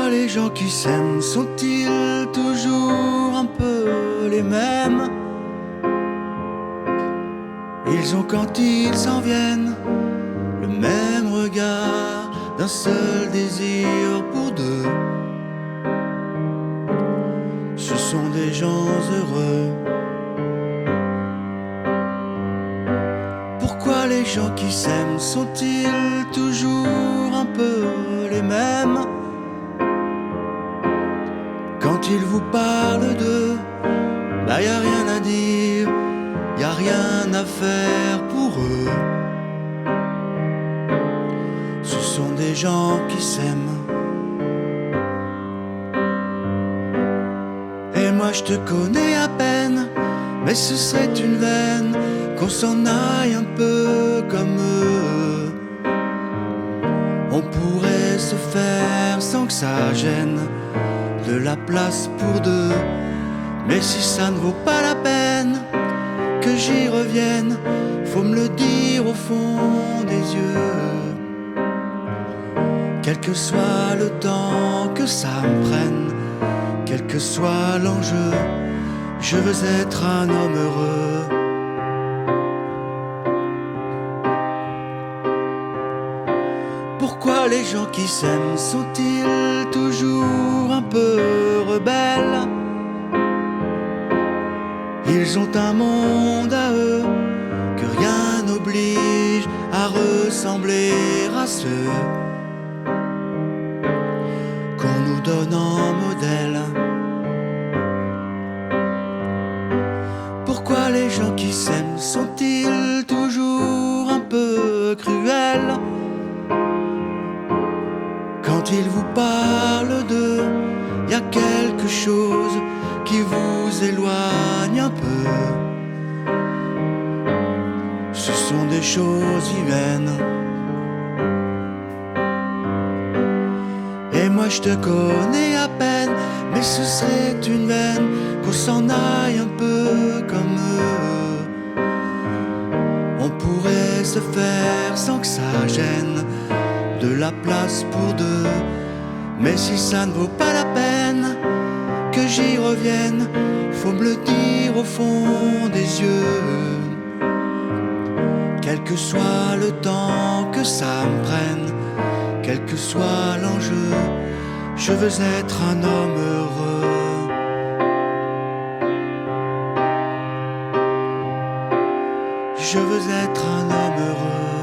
Pourquoi les gens qui s'aiment sont-ils toujours un peu les mêmes? Ils ont quand ils s'en viennent le même regard, d'un seul désir pour deux. Ce sont des gens heureux. Pourquoi les gens qui s'aiment sont-ils toujours un peu les mêmes? Quand ils vous parlent d'eux, y a rien à dire, y a rien à faire pour eux. Ce sont des gens qui s'aiment. Et moi je te connais à peine, mais ce serait une veine qu'on s'en aille un peu comme eux. On pourrait se faire sans que ça gêne, de la place pour deux. Mais si ça ne vaut pas la peine que j'y revienne, faut me le dire au fond des yeux. Quel que soit le temps que ça me prenne, quel que soit l'enjeu, je veux être un homme heureux. Pourquoi les gens qui s'aiment sont-ils toujours un peu rebelles? Ils ont un monde à eux que rien n'oblige à ressembler à ceux qu'on nous donne en modèle. Pourquoi les gens qui s'aiment sont-ils toujours un peu cruels? Quand ils vous parlent d'eux, y a quelque chose qui vous éloigne un peu. Ce sont des choses humaines. Et moi je te connais à peine, mais ce serait une veine qu'on s'en aille un peu comme eux. On pourrait se faire sans que ça gêne, de la place pour deux. Mais si ça ne vaut pas la peine que j'y revienne, faut me le dire au fond des yeux. Quel que soit le temps que ça me prenne, quel que soit l'enjeu, je veux être un homme heureux. Je veux être un homme heureux.